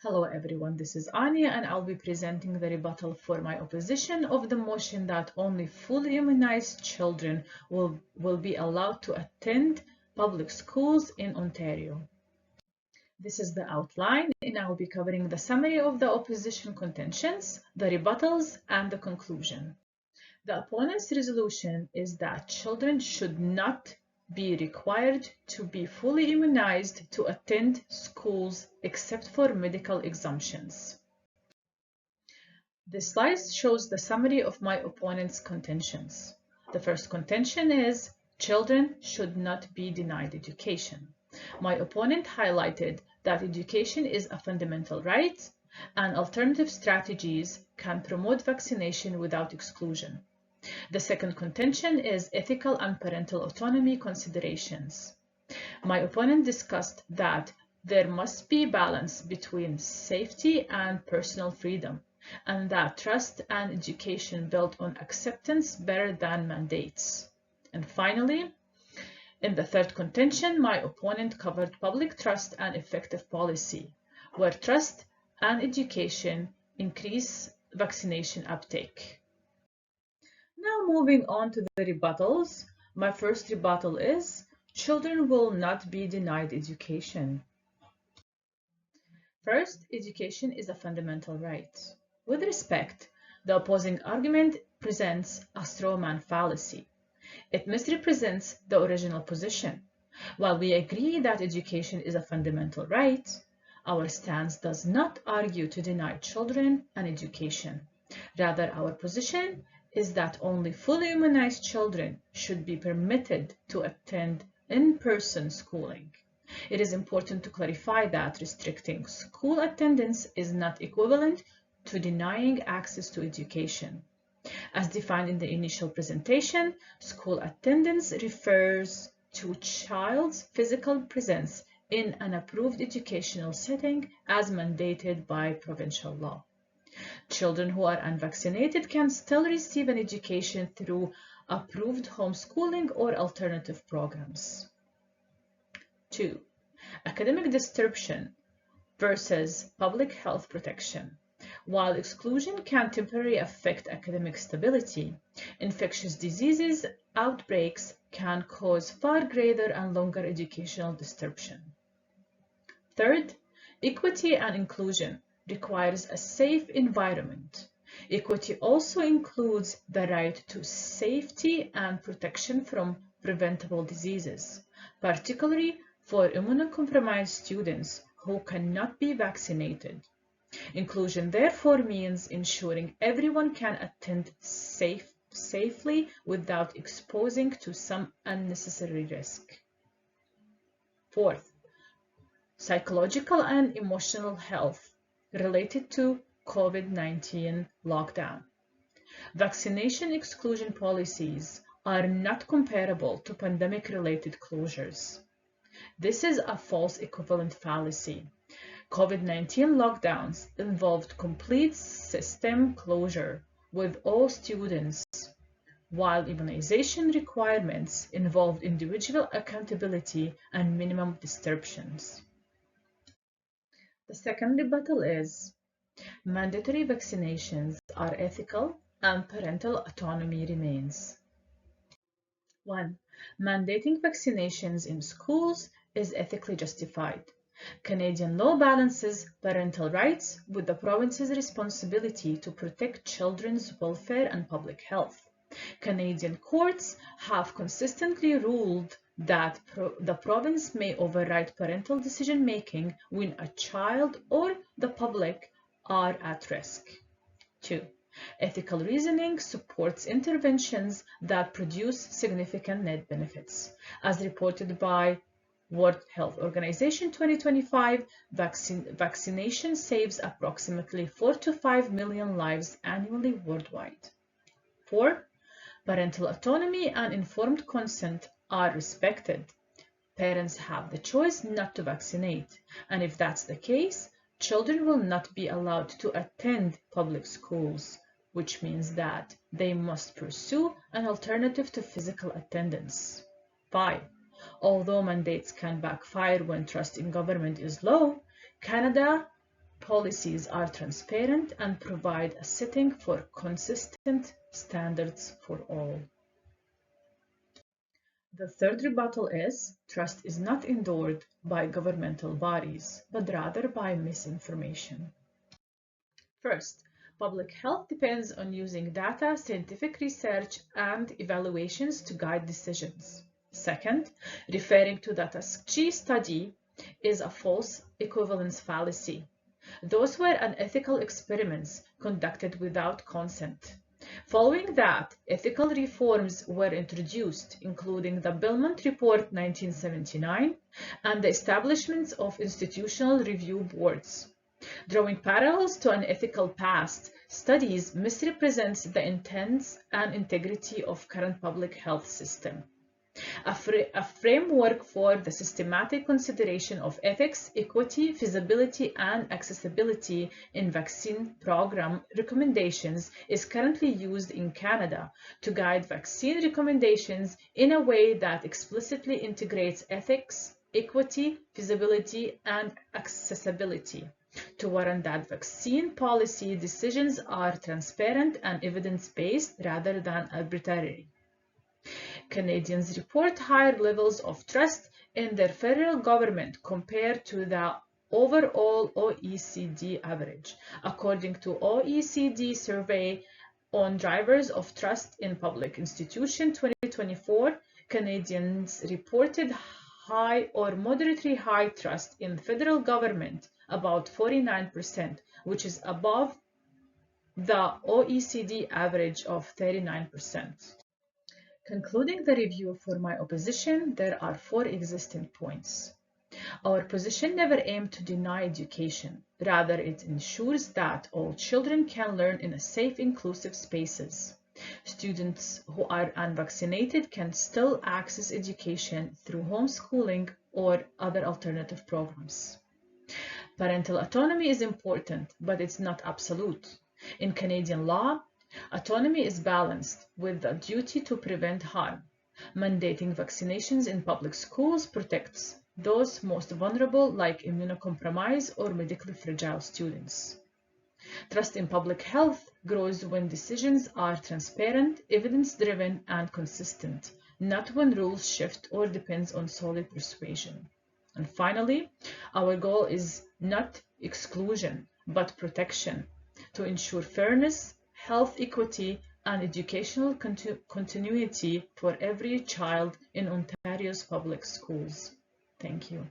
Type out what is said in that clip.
Hello everyone, this is Aniya and I'll be presenting the rebuttal for my opposition of the motion that only fully immunized children will be allowed to attend public schools in Ontario. This is the outline, and I'll be covering the summary of the opposition contentions, the rebuttals, and the conclusion. The opponent's resolution is that children should not be required to be fully immunized to attend schools except for medical exemptions. This slide shows the summary of my opponent's contentions. The first contention is children should not be denied education. My opponent highlighted that education is a fundamental right and alternative strategies can promote vaccination without exclusion. The second contention is ethical and parental autonomy considerations. My opponent discussed that there must be balance between safety and personal freedom, and that trust and education built on acceptance better than mandates. And finally, in the third contention, my opponent covered public trust and effective policy, where trust and education increase vaccination uptake. Now moving on to the rebuttals. My first rebuttal is children will not be denied education. First, education is a fundamental right. With respect, the opposing argument presents a straw man fallacy. It misrepresents the original position. While we agree that education is a fundamental right, our stance does not argue to deny children an education. Rather, our position is that only fully immunized children should be permitted to attend in-person schooling. It is important to clarify that restricting school attendance is not equivalent to denying access to education. As defined in the initial presentation, school attendance refers to child's physical presence in an approved educational setting as mandated by provincial law. Children who are unvaccinated can still receive an education through approved homeschooling or alternative programs. 2. Academic disruption versus public health protection. While exclusion can temporarily affect academic stability, infectious diseases outbreaks can cause far greater and longer educational disruption. Third, equity and inclusion requires a safe environment. Equity also includes the right to safety and protection from preventable diseases, particularly for immunocompromised students who cannot be vaccinated. Inclusion therefore means ensuring everyone can attend safely without exposing to some unnecessary risk. Fourth, psychological and emotional health related to COVID-19 lockdown. Vaccination exclusion policies are not comparable to pandemic-related closures. This is a false equivalent fallacy. COVID-19 lockdowns involved complete system closure with all students, while immunization requirements involved individual accountability and minimum disruptions. The second rebuttal is mandatory vaccinations are ethical and parental autonomy remains. 1. Mandating vaccinations in schools is ethically justified. Canadian law balances parental rights with the province's responsibility to protect children's welfare and public health. Canadian courts have consistently ruled that the province may override parental decision-making when a child or the public are at risk. 2. Ethical reasoning supports interventions that produce significant net benefits. As reported by World Health Organization 2025, vaccination saves approximately 4 to 5 million lives annually worldwide. 4. Parental autonomy and informed consent are respected. Parents have the choice not to vaccinate, and if that's the case, children will not be allowed to attend public schools, which means that they must pursue an alternative to physical attendance. 5. Although mandates can backfire when trust in government is low, Canada policies are transparent and provide a setting for consistent standards for all. The third rebuttal is trust is not endured by governmental bodies, but rather by misinformation. First, public health depends on using data, scientific research, and evaluations to guide decisions. Second, referring to the Tuskegee study is a false equivalence fallacy. Those were unethical experiments conducted without consent. Following that, ethical reforms were introduced, including the Belmont Report 1979 and the establishment of institutional review boards. Drawing parallels to an ethical past, studies misrepresent the intents and integrity of current public health system. A framework for the systematic consideration of ethics, equity, feasibility, and accessibility in vaccine program recommendations is currently used in Canada to guide vaccine recommendations in a way that explicitly integrates ethics, equity, feasibility, and accessibility to warrant that vaccine policy decisions are transparent and evidence-based rather than arbitrary. Canadians report higher levels of trust in their federal government compared to the overall OECD average. According to OECD survey on drivers of trust in public institutions 2024, Canadians reported high or moderately high trust in the federal government, about 49%, which is above the OECD average of 39%. Concluding the review for my opposition, there are 4 existing points. Our position never aimed to deny education. Rather, it ensures that all children can learn in a safe, inclusive spaces. Students who are unvaccinated can still access education through homeschooling or other alternative programs. Parental autonomy is important, but it's not absolute. In Canadian law, autonomy is balanced with the duty to prevent harm. Mandating vaccinations in public schools protects those most vulnerable, like immunocompromised or medically fragile students. Trust in public health grows when decisions are transparent, evidence-driven, and consistent, not when rules shift or depends on solid persuasion. And finally, our goal is not exclusion, but protection to ensure fairness, health equity, and educational continuity for every child in Ontario's public schools. Thank you.